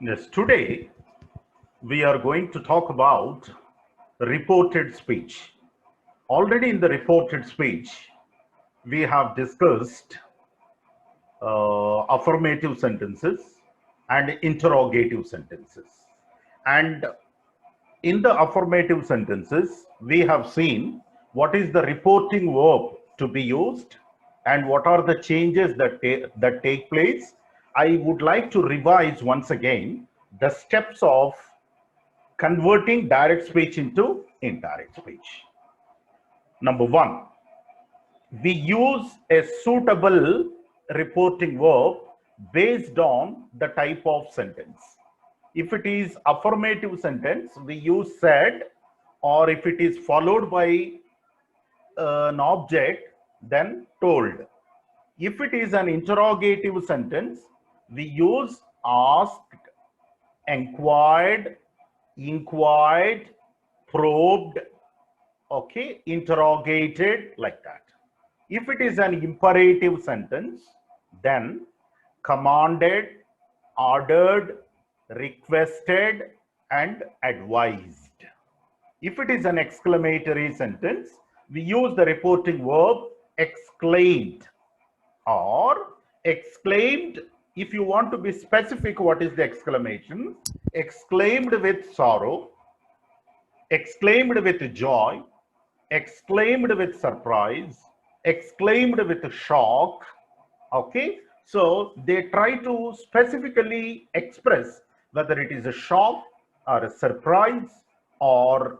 Yes, today we are going to talk about reported speech. Already in the reported speech, we have discussed affirmative sentences and interrogative sentences. And in the affirmative sentences, we have seen what is the reporting verb to be used and what are the changes that take place. I would like to revise once again the steps of converting direct speech into indirect speech. Number one, we use a suitable reporting verb based on the type of sentence. If it is affirmative sentence, we use said, or if it is followed by an object, then told. If it is an interrogative sentence, we use asked, inquired, probed, okay, interrogated, like that. If it is an imperative sentence, then commanded, ordered, requested, and advised. If it is an exclamatory sentence, we use the reporting verb exclaimed, or exclaimed. If you want to be specific, what is the exclamation? Exclaimed with sorrow, exclaimed with joy, exclaimed with surprise, exclaimed with shock. Okay, so they try to specifically express whether it is a shock or a surprise or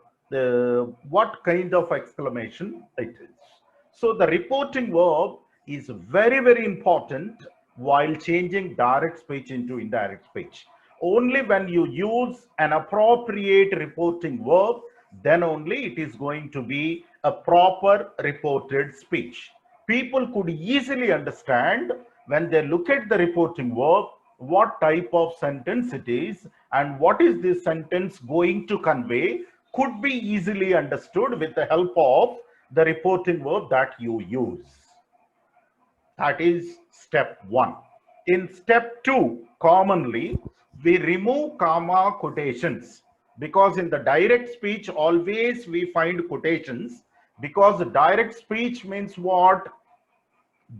what kind of exclamation it is. So the reporting verb is very, very important while changing direct speech into indirect speech. Only when you use an appropriate reporting verb, then only it is going to be a proper reported speech. People could easily understand when they look at the reporting verb what type of sentence it is and what is this sentence going to convey could be easily understood with the help of the reporting verb that you use. That is step one. In step two, commonly we remove comma quotations, because in the direct speech always we find quotations, because direct speech means what?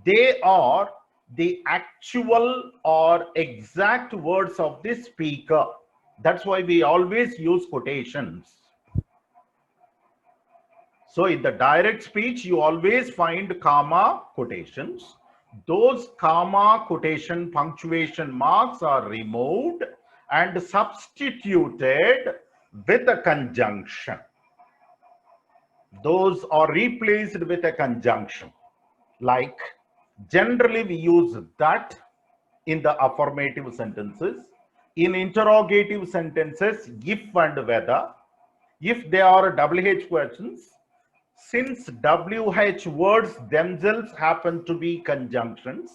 They are the actual or exact words of the speaker. That's why we always use quotations. So in the direct speech, you always find comma quotations. Those comma quotation punctuation marks are removed and substituted with a conjunction. Those are replaced with a conjunction. Like generally we use that in the affirmative sentences. In interrogative sentences, if and whether. If they are WH questions, since WH words themselves happen to be conjunctions,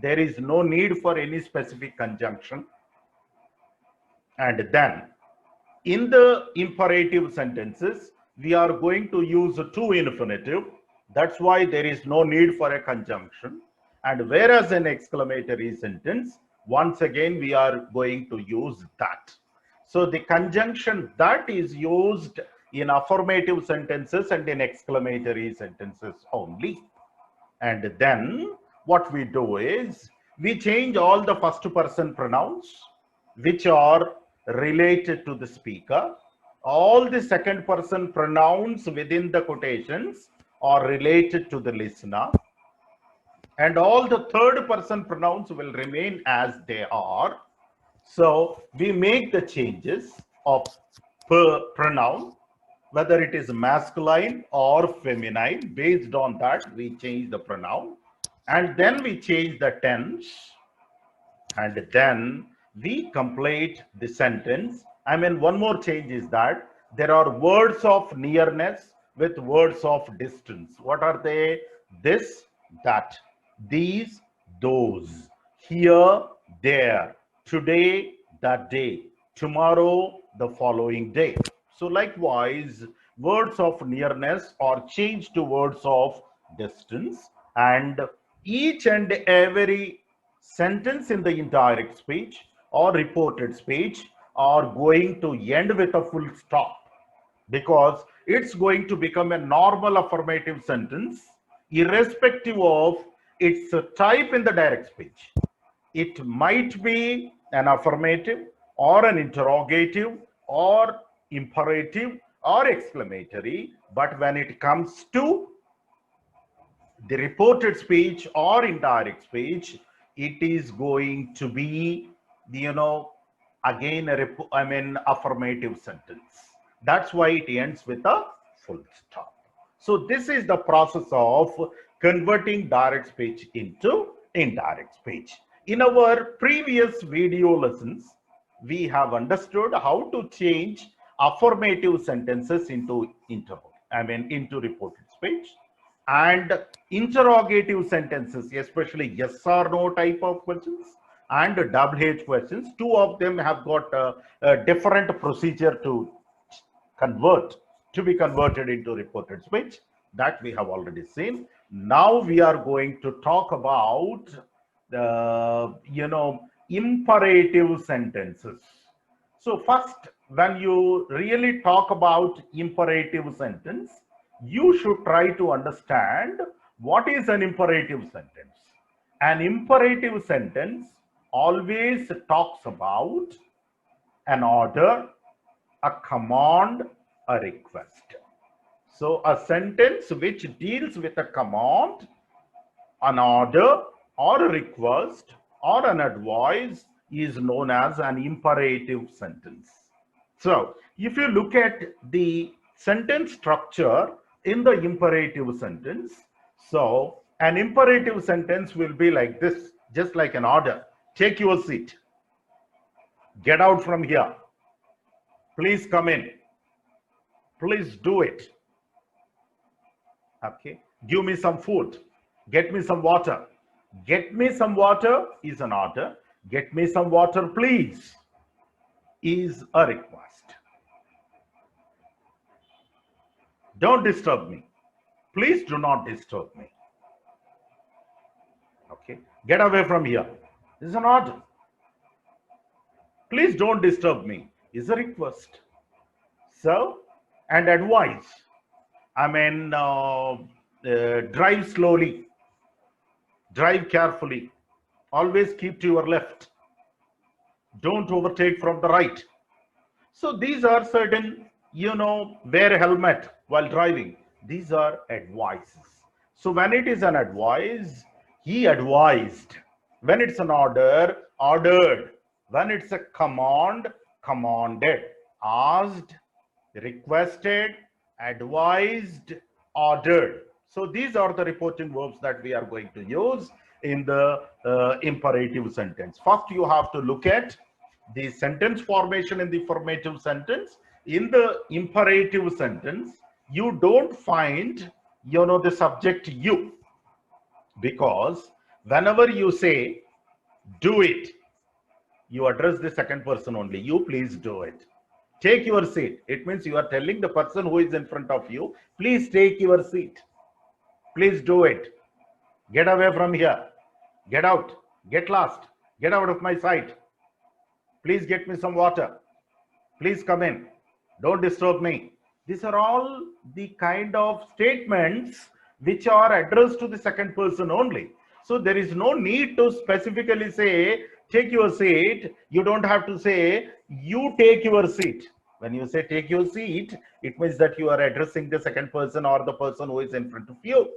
there is no need for any specific conjunction. And then in the imperative sentences, we are going to use to infinitive. That's why there is no need for a conjunction. And whereas in exclamatory sentence, once again, we are going to use that. So the conjunction that is used in affirmative sentences and in exclamatory sentences only. And then what we do is we change all the first person pronouns which are related to the speaker. All the second person pronouns within the quotations are related to the listener. And all the third person pronouns will remain as they are. So we make the changes of per pronoun, whether it is masculine or feminine. Based on that, we change the pronoun, and then we change the tense, and then we complete the sentence. I mean, one more change is that there are words of nearness with words of distance. What are they? This, that, these, those, here, there, today, that day, tomorrow, the following day. So likewise, words of nearness are changed to words of distance, and each and every sentence in the indirect speech or reported speech are going to end with a full stop, because it's going to become a normal affirmative sentence irrespective of its type in the direct speech. It might be an affirmative or an interrogative or imperative or exclamatory, but when it comes to the reported speech or indirect speech, it is going to be, again, affirmative sentence. That's why it ends with a full stop. So this is the process of converting direct speech into indirect speech. In our previous video lessons, we have understood how to change affirmative sentences into into reported speech, and interrogative sentences, especially yes or no type of questions and WH questions. Two of them have got a different procedure to be converted into reported speech. That we have already seen. Now we are going to talk about the imperative sentences. So first, when you really talk about imperative sentence, you should try to understand what is an imperative sentence. An imperative sentence always talks about an order, a command, a request. So a sentence which deals with a command, an order, or a request, or an advice is known as an imperative sentence. So if you look at the sentence structure in the imperative sentence, so an imperative sentence will be like this, just like an order. Take your seat. Get out from here. Please come in. Please do it. Okay. Give me some food. Get me some water. Get me some water is an order. Get me some water, please, is a request. Don't disturb me. Please do not disturb me. Okay. Get away from here. This is an order. Please don't disturb me is a request. So, and advice. Drive slowly. Drive carefully. Always keep to your left. Don't overtake from the right. So these are certain, wear a helmet while driving. These are advices. So when it is an advice, he advised. When it's an order, ordered. When it's a command, commanded. Asked, requested, advised, ordered. So these are the reporting verbs that we are going to use in the imperative sentence. First, you have to look at the sentence formation in the formative sentence. In the imperative sentence, you don't find, the subject you, because whenever you say, do it, you address the second person only. You please do it. Take your seat. It means you are telling the person who is in front of you, please take your seat. Please do it. Get away from here. Get out. Get lost. Get out of my sight. Please get me some water. Please come in. Don't disturb me. These are all the kind of statements which are addressed to the second person only. So there is no need to specifically say, take your seat. You don't have to say, you take your seat. When you say take your seat, it means that you are addressing the second person or the person who is in front of you.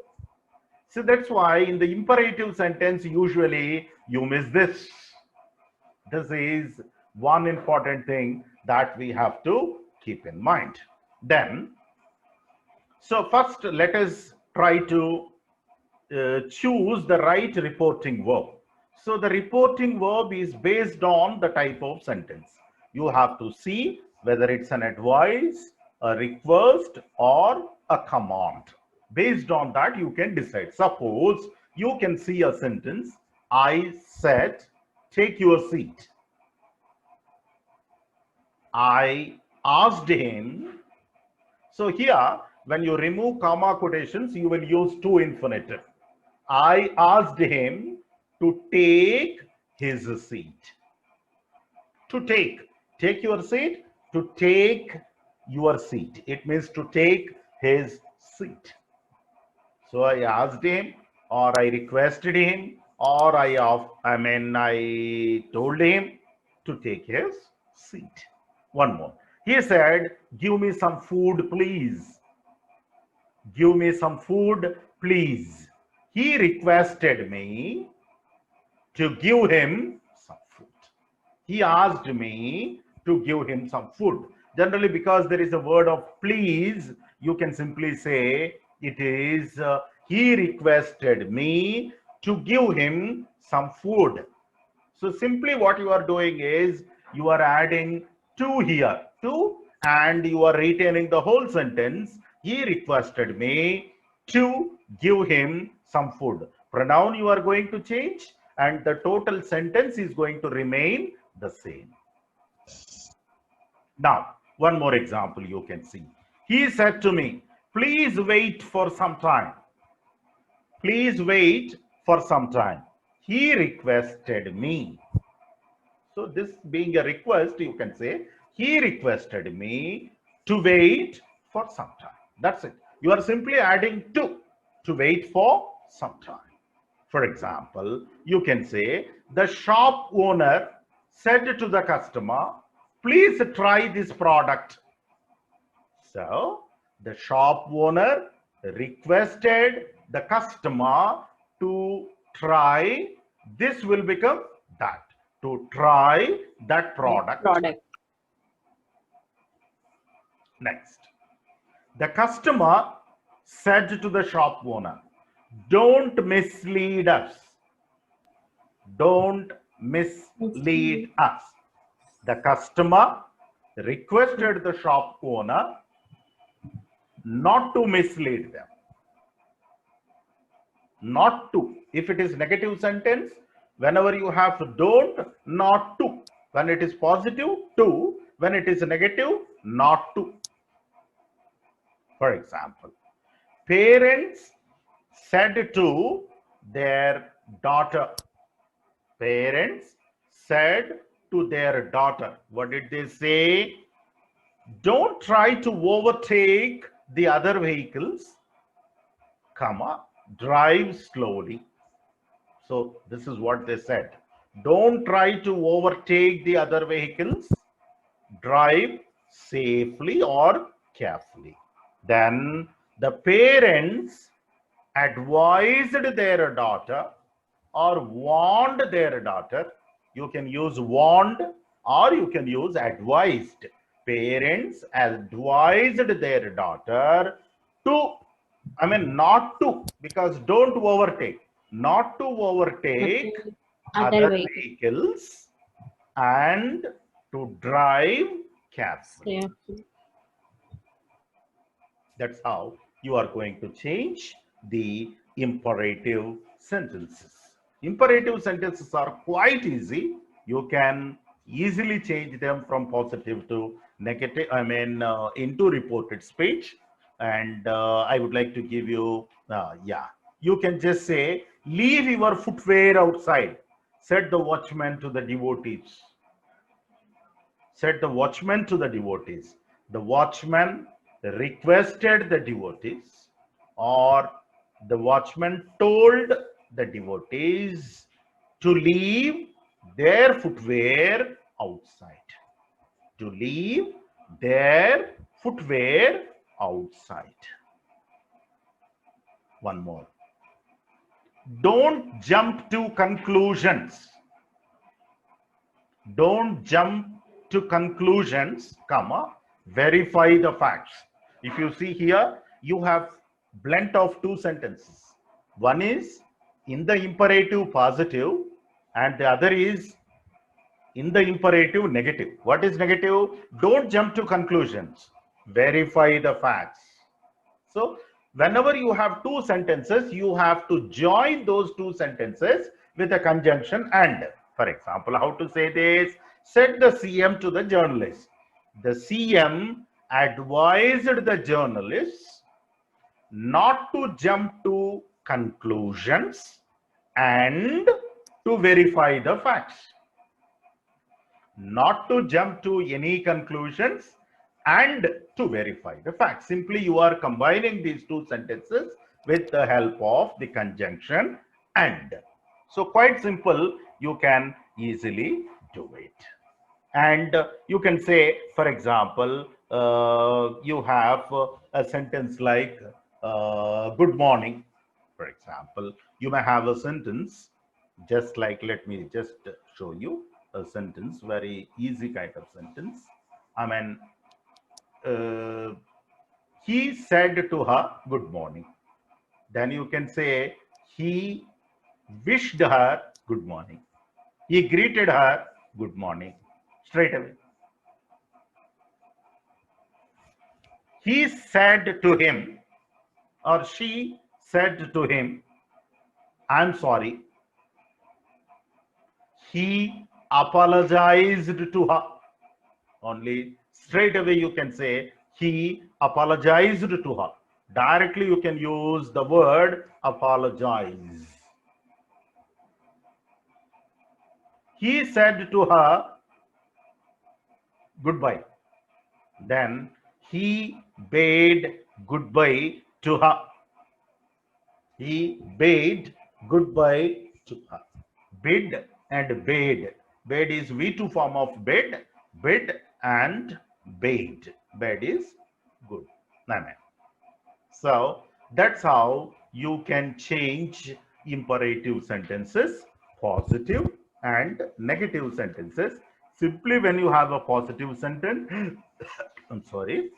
So that's why in the imperative sentence, usually you miss this. This is one important thing that we have to keep in mind. Then, so first let us try to choose the right reporting verb. So the reporting verb is based on the type of sentence. You have to see whether it's an advice, a request, or a command. Based on that, you can decide. Suppose you can see a sentence, I said, take your seat. I asked him. So here, when you remove comma quotations, you will use to infinitive. I asked him to take his seat. To take. Take your seat. To take your seat. It means to take his seat. So I asked him, or I requested him, or I told him to take his seat. One more. He said, give me some food, please. Give me some food, please. He requested me to give him some food. He asked me to give him some food. Generally, because there is a word of please, you can simply say it is he requested me to give him some food. So simply what you are doing is you are adding to here, to, and you are retaining the whole sentence. He requested me to give him some food. Pronoun you are going to change, and the total sentence is going to remain the same. Now, one more example you can see. He said to me, please wait for some time. Please wait for some time. He requested me. So this being a request, you can say, he requested me to wait for some time. That's it. You are simply adding to wait for some time. For example, you can say, the shop owner said to the customer, please try this product. So the shop owner requested the customer to try. This will become that. To try that product. Next. The customer said to the shop owner, don't mislead us. Don't mislead us. The customer requested the shop owner not to mislead them. Not to. If it is negative sentence, whenever you have don't, not to. When it is positive, to. When it is negative, not to. For example, parents said to their daughter. Parents said to their daughter. What did they say? Don't try to overtake the other vehicles, comma, drive slowly. So this is what they said. Don't try to overtake the other vehicles, drive safely or carefully. Then the parents advised their daughter or warned their daughter. You can use warned or you can use advised. Parents advised their daughter to, not to, because don't overtake, not to overtake other vehicles and to drive carefully. That's how you are going to change the imperative sentences. Imperative sentences are quite easy. You can easily change them from positive to negative, into reported speech. And I would like to give you, you can just say, leave your footwear outside, said the watchman to the devotees. Said the watchman to the devotees. The watchman requested the devotees, or the watchman told the devotees to leave their footwear outside. To leave their footwear outside. One more. Don't jump to conclusions. Don't jump to conclusions, comma, verify the facts. If you see here, you have blend of two sentences. One is in the imperative positive and the other is in the imperative negative. What is negative? Don't jump to conclusions, verify the facts. So whenever you have two sentences, you have to join those two sentences with a conjunction and. For example, how to say this? Said the CM to the journalist. The CM advised the journalists not to jump to conclusions and to verify the facts. not to jump to any conclusions, and to verify the facts. Simply you are combining these two sentences with the help of the conjunction and. So quite simple, you can easily do it. And you can say, for example, you have a sentence like good morning. For example, you may have a sentence just like, let me just show you a sentence, very easy kind of sentence. I mean, uh, he said to her good morning. Then you can say he wished her good morning. He greeted her good morning straight away. He said to him, or she said to him, I'm sorry. He apologized to her. Only straight away you can say he apologized to her. Directly you can use the word apologize. He said to her goodbye. Then he bade goodbye to her. He bade goodbye to her. Bid and bade. Bade is V2 form of bid. Bid and bade. Bade is good. Amen. So that's how you can change imperative sentences, positive and negative sentences. Simply when you have a positive sentence, I'm sorry,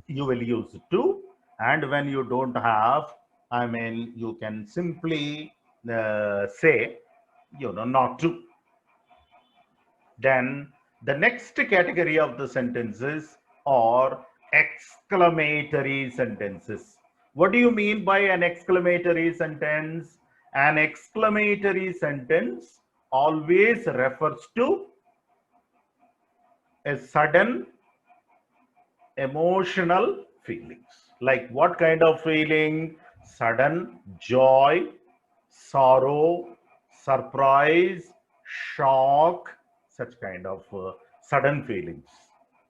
you will use to, and when you don't have, I mean, you can simply say, not to. Then the next category of the sentences are exclamatory sentences. What do you mean by an exclamatory sentence? An exclamatory sentence always refers to a sudden emotional feelings. Like what kind of feeling? Sudden joy, sorrow, surprise, shock, such kind of sudden feelings.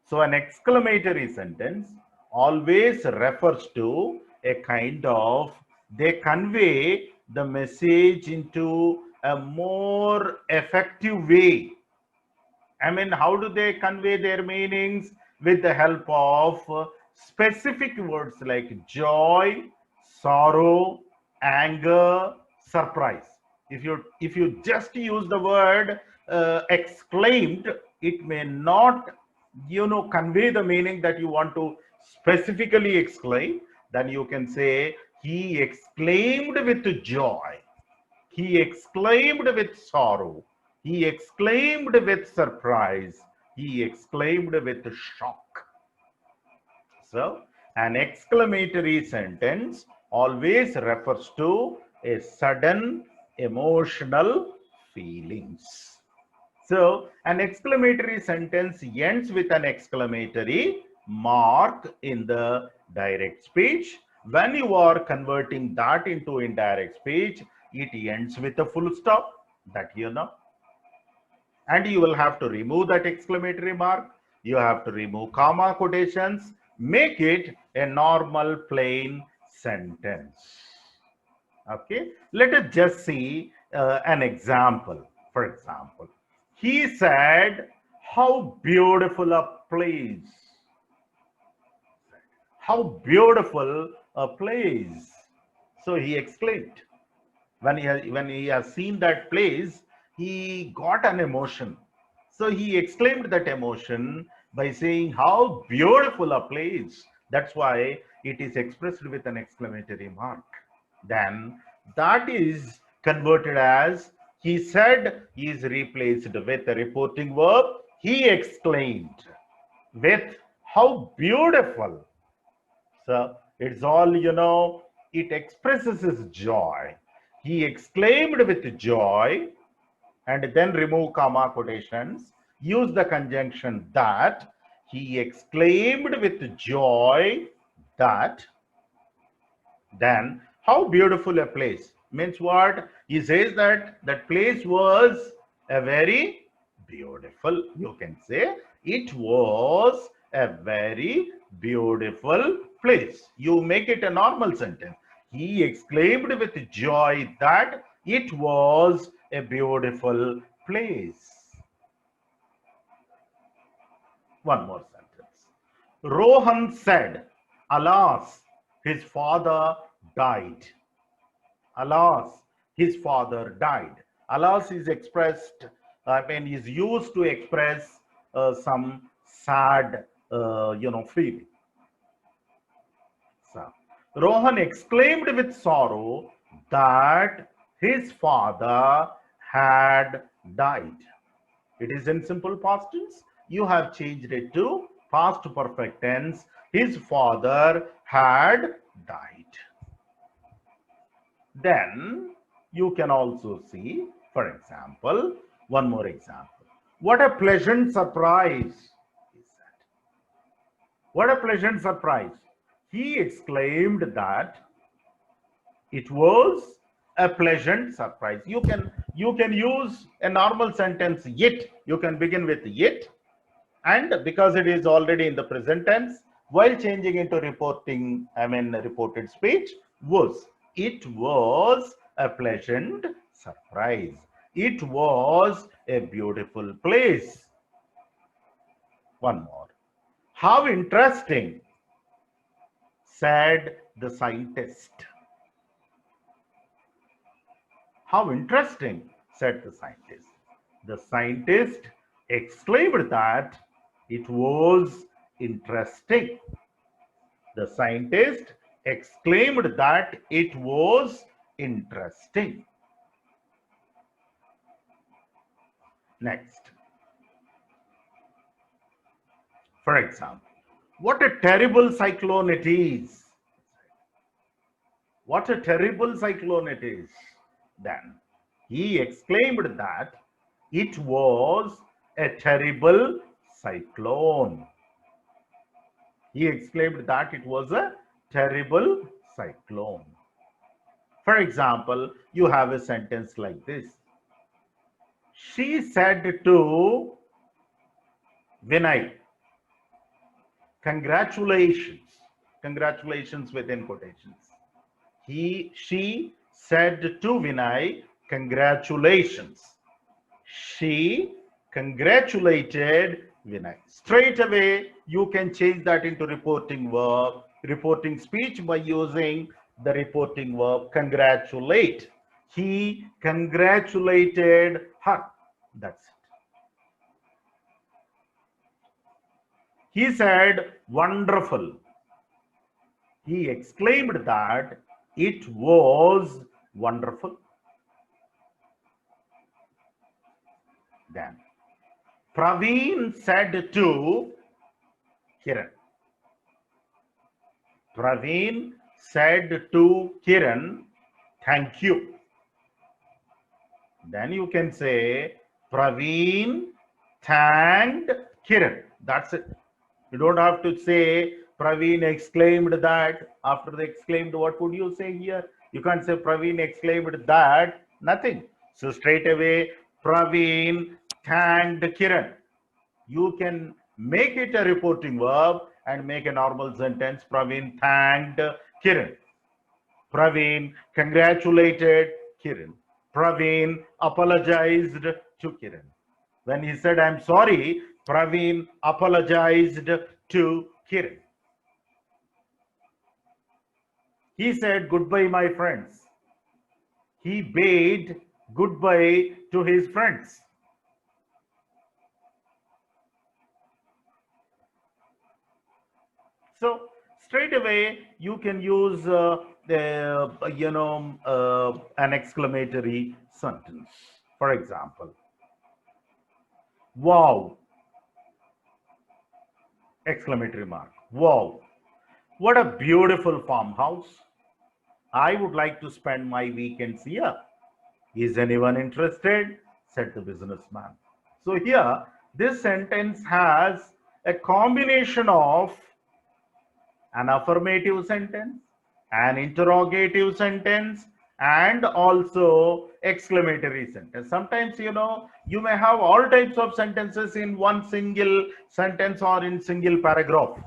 So an exclamatory sentence always refers to a kind of, they convey the message into a more effective way. I mean, how do they convey their meanings? With the help of specific words like joy, sorrow, anger, surprise. If you just use the word exclaimed, it may not convey the meaning that you want to specifically exclaim. Then you can say he exclaimed with joy. He exclaimed with sorrow. He exclaimed with surprise. He exclaimed with shock. So, an exclamatory sentence always refers to a sudden emotional feelings. So, an exclamatory sentence ends with an exclamatory mark in the direct speech. When you are converting that into indirect speech, it ends with a full stop, that you know. And you will have to remove that exclamatory mark. You have to remove comma quotations, make it a normal plain sentence. Okay, let us just see an example. For example, he said, how beautiful a place. How beautiful a place. So he exclaimed. When he has seen that place, he got an emotion. So he exclaimed that emotion by saying, how beautiful a place. That's why it is expressed with an exclamatory mark. Then that is converted as, he said, is replaced with a reporting verb. He exclaimed with, how beautiful. So it's all, it expresses his joy. He exclaimed with joy, and then remove comma quotations. Use the conjunction that. He exclaimed with joy that. Then, how beautiful a place. Means what? He says that that place was a very beautiful. You can say it was a very beautiful place. You make it a normal sentence. He exclaimed with joy that it was a beautiful place. One more sentence. Rohan said, alas, his father died. Alas, his father died. Alas is expressed, is used to express some sad, feeling. So, Rohan exclaimed with sorrow that his father had died. It is in simple past tense. You have changed it to past perfect tense. His father had died. Then you can also see, for example, one more example. What a pleasant surprise, he said. What a pleasant surprise. He exclaimed that it was a pleasant surprise. You can use a normal sentence it. You can begin with it, and because it is already in the present tense, while changing into reported speech, was. It was a pleasant surprise. It was a beautiful place. One more. How interesting, said the scientist. How interesting, said the scientist. The scientist exclaimed that it was interesting. The scientist exclaimed that it was interesting. Next. For example, what a terrible cyclone it is. What a terrible cyclone it is. Then he exclaimed that it was a terrible cyclone. He exclaimed that it was a terrible cyclone. For example, you have a sentence like this. She said to Vinay, congratulations. Congratulations within quotations. She said to Vinay, congratulations. She congratulated Vinay. Straight away, you can change that into reporting verb, reporting speech by using the reporting verb congratulate. He congratulated her. That's it. He said, wonderful. He exclaimed that it was wonderful. Then Praveen said to Kiran. Praveen said to Kiran, thank you. Then you can say Praveen thanked Kiran. That's it. You don't have to say Praveen exclaimed that. After the exclaimed, what would you say here? You can't say Praveen exclaimed that. Nothing. So straight away, Praveen thanked Kiran. You can make it a reporting verb and make a normal sentence. Praveen thanked Kiran. Praveen congratulated Kiran. Praveen apologized to Kiran. When he said, I'm sorry, Praveen apologized to Kiran. He said, goodbye, my friends. He bade goodbye to his friends. So straight away, you can use an exclamatory sentence. For example, wow! Exclamatory mark. Wow! What a beautiful farmhouse! I would like to spend my weekends here. Is anyone interested? Said the businessman. So here, this sentence has a combination of an affirmative sentence, an interrogative sentence, and also exclamatory sentence. Sometimes, you may have all types of sentences in one single sentence or in single paragraph.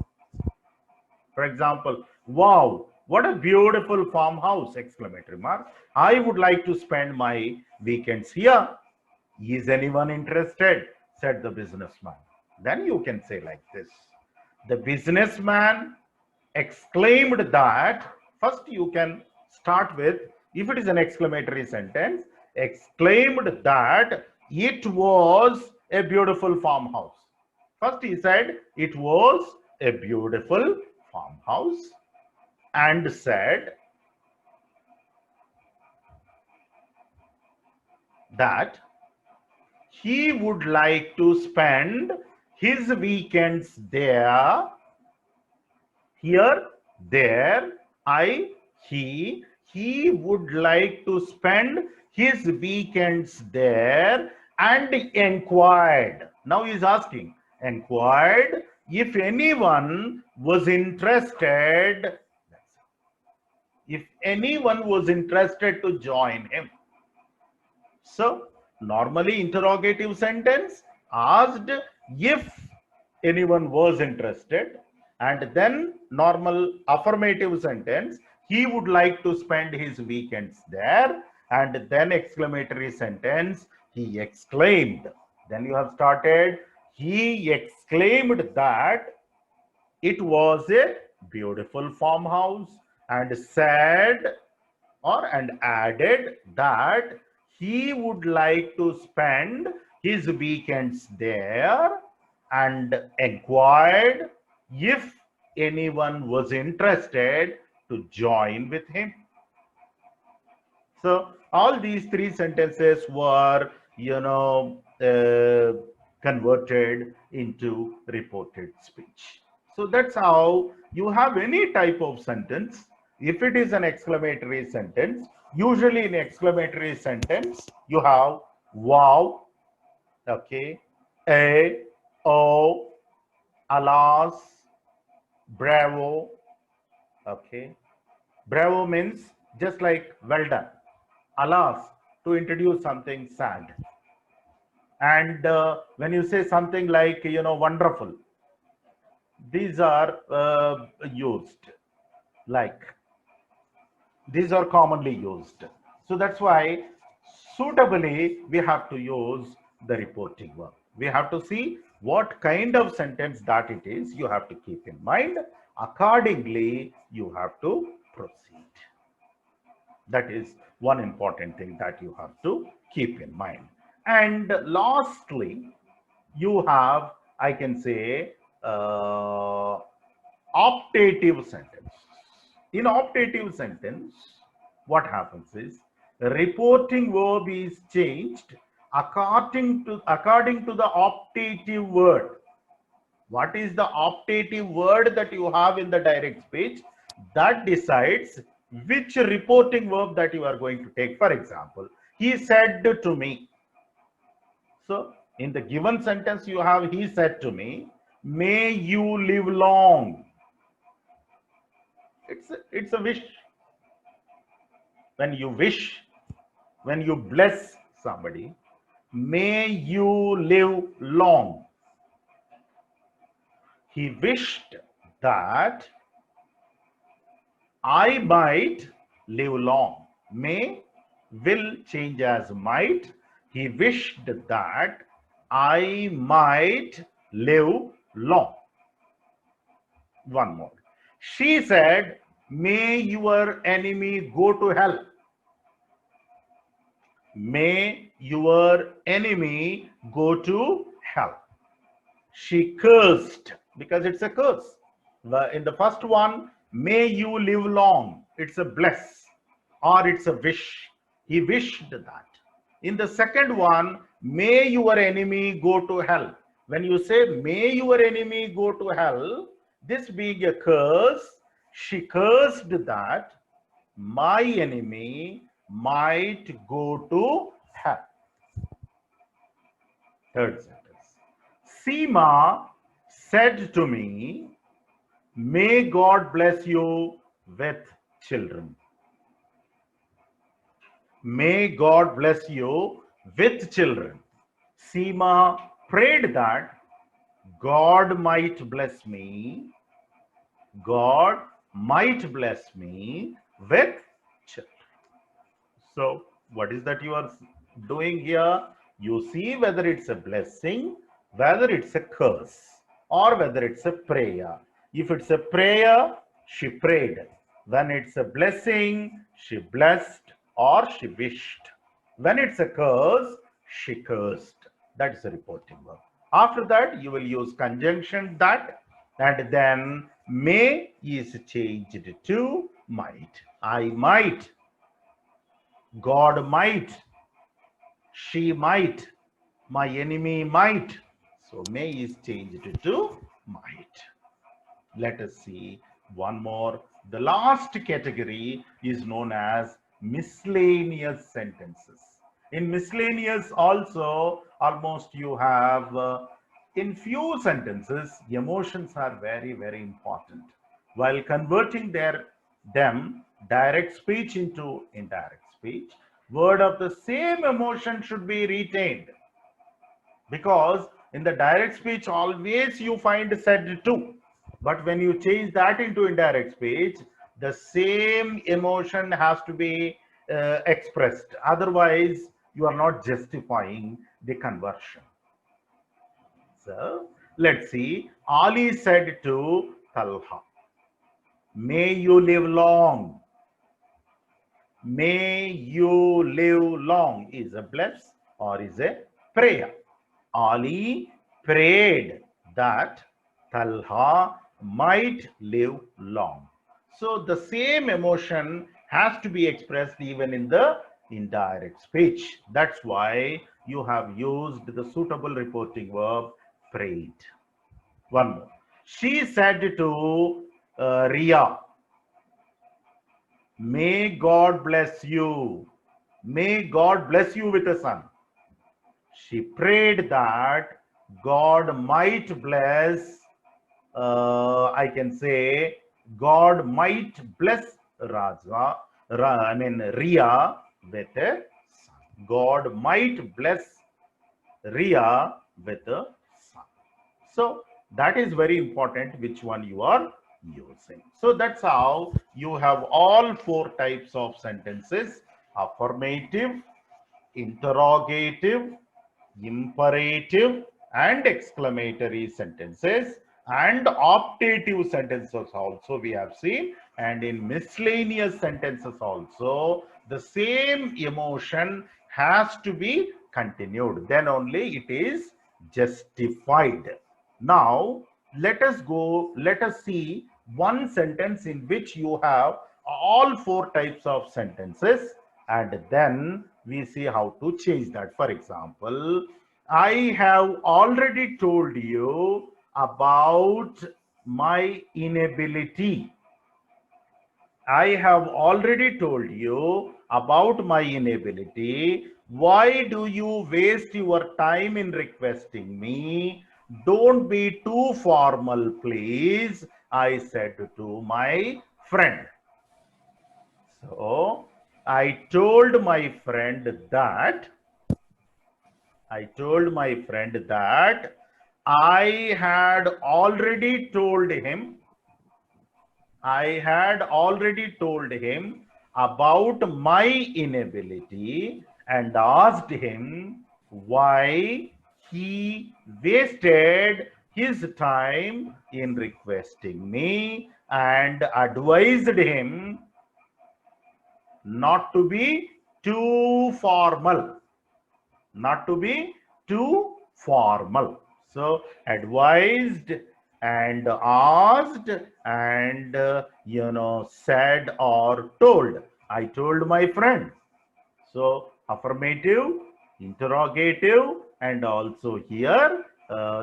For example, wow, what a beautiful farmhouse! Exclamatory mark. I would like to spend my weekends here. Is anyone interested? Said the businessman. Then you can say like this. The businessman exclaimed that. First, you can start with, if it is an exclamatory sentence, exclaimed that it was a beautiful farmhouse. First, he said it was a beautiful farmhouse and said that he would like to spend his weekends there. Here, there, he would like to spend his weekends there and inquired. Now he is asking, inquired if anyone was interested. If anyone was interested to join him. So, normally interrogative sentence asked if anyone was interested, and then normal affirmative sentence, he would like to spend his weekends there, and then exclamatory sentence, he exclaimed. Then you have started, he exclaimed that it was a beautiful farmhouse and said and added that he would like to spend his weekends there and inquired if anyone was interested to join with him. So all these three sentences were, converted into reported speech. So that's how you have any type of sentence. If it is an exclamatory sentence, usually in exclamatory sentence, you have wow, okay, a, oh, alas, bravo, okay. Bravo means just like well done. Alas, to introduce something sad. And when you say something like, wonderful, these are used, like these are commonly used. So that's why suitably we have to use the reporting verb. We have to see what kind of sentence that it is. You have to keep in mind. Accordingly, you have to proceed. That is one important thing that you have to keep in mind. And lastly, you have, I can say, optative sentence. In optative sentence, what happens is reporting verb is changed according to the optative word. What is the optative word that you have in the direct speech? That decides which reporting verb that you are going to take. For example, he said to me. So in the given sentence you have, he said to me, may you live long. It's a wish. When you wish, when you bless somebody, may you live long. He wished that I might live long. May, will change as might. He wished that I might live long. One more. She said, may your enemy go to hell. May your enemy go to hell. She cursed, because it's a curse. In the first one, may you live long, it's a bless or it's a wish. He wished that. In the second one, may your enemy go to hell. When you say may your enemy go to hell, this being a curse, she cursed that my enemy might go to hell. Third sentence. Seema said to me, may God bless you with children. May God bless you with children. Seema prayed that God might bless me. God might bless me with children. So, what is that you are doing here? You see whether it's a blessing, whether it's a curse, or whether it's a prayer. If it's a prayer, she prayed. When it's a blessing, she blessed or she wished. When it's a curse, she cursed. That is a reporting verb. After that, you will use conjunction that, and then may is changed to might. I might, God might, she might, my enemy might. So may is changed to might. Let us see one more. The last category is known as miscellaneous sentences. In miscellaneous also, almost you have in few sentences, emotions are very, very important. While converting them direct speech into indirect speech, word of the same emotion should be retained, because in the direct speech always you find said to, but when you change that into indirect speech, the same emotion has to be expressed, otherwise you are not justifying the conversion. So let's see. Ali said to Talha, may you live long. May you live long is a bless or is a prayer. Ali prayed that Talha might live long. So the same emotion has to be expressed even in the indirect speech. That's why you have used the suitable reporting verb prayed. One more. She said to Ria, may God bless you. May God bless you with a son. She prayed that God might bless, I can say, God might bless Ria with a son. God might bless Ria with a son. So that is very important, which one you are using. So that's how you have all four types of sentences: affirmative, interrogative, imperative, and exclamatory sentences, and optative sentences also we have seen. And in miscellaneous sentences also, the same emotion has to be continued, then only it is justified. Now let us see one sentence in which you have all four types of sentences, and then we see how to change that. For example, I have already told you about my inability. I have already told you about my inability. Why do you waste your time in requesting me? Don't be too formal, please, I said to my friend. So I told my friend that I had already told him about my inability and asked him why he wasted his time in requesting me, and advised him not to be too formal. Not to be too formal. So advised and asked and said or told. I told my friend. So affirmative, interrogative, and also here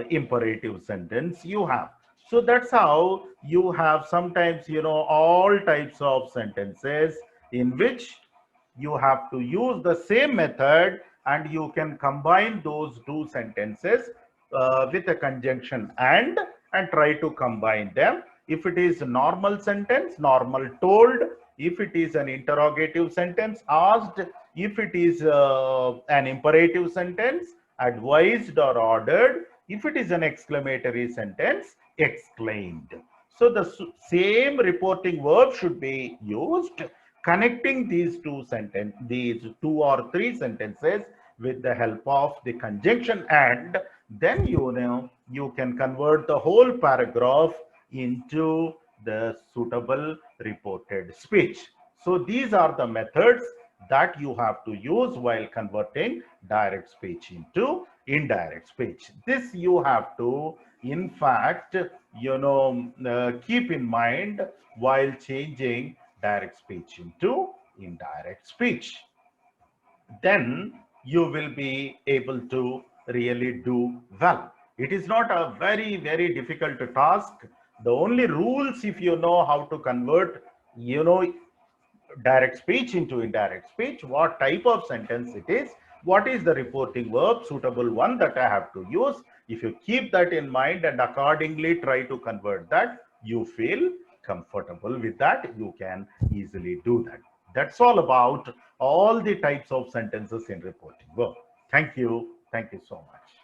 imperative sentence you have. So that's how you have sometimes all types of sentences in which you have to use the same method, and you can combine those two sentences with a conjunction and try to combine them. If it is a normal sentence, normal told. If it is an interrogative sentence, asked. If it is an imperative sentence, advised or ordered. If it is an exclamatory sentence, exclaimed. So the same reporting verb should be used, connecting these these two or three sentences with the help of the conjunction, and then you can convert the whole paragraph into the suitable reported speech. So these are the methods that you have to use while converting direct speech into indirect speech. This you have to, in fact, keep in mind while changing direct speech into indirect speech. Then you will be able to really do well. It is not a very, very difficult task. The only rules, if you know how to convert, direct speech into indirect speech, what type of sentence it is, what is the reporting verb, suitable one that I have to use. If you keep that in mind and accordingly try to convert that, you feel comfortable with that, you can easily do that. That's all about all the types of sentences in reporting verb. Thank you. Thank you so much.